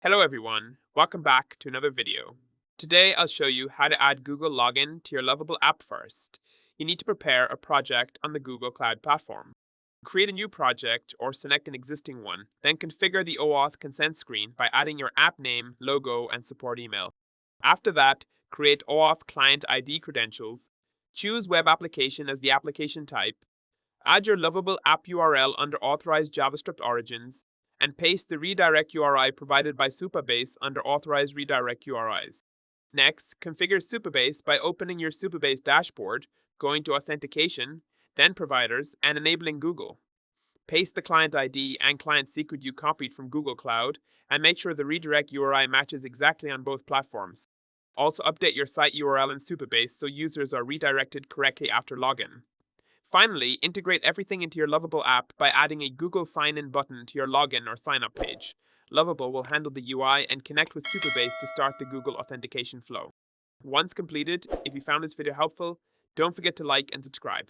Hello everyone, welcome back to another video. Today I'll show you how to add Google login to your Lovable app first. You need to prepare a project on the Google Cloud Platform. Create a new project or select an existing one, then configure the OAuth consent screen by adding your app name, logo, and support email. After that, create OAuth client ID credentials, choose web application as the application type, add your Lovable app URL under authorized JavaScript origins, and paste the redirect URI provided by Supabase under authorized redirect URIs. Next, configure Supabase by opening your Supabase dashboard, going to authentication, then providers, and enabling Google. Paste the client ID and client secret you copied from Google Cloud, and make sure the redirect URI matches exactly on both platforms. Also update your site URL in Supabase so users are redirected correctly after login. Finally, integrate everything into your Lovable app by adding a Google sign-in button to your login or sign-up page. Lovable will handle the UI and connect with Supabase to start the Google authentication flow. Once completed, if you found this video helpful, don't forget to like and subscribe.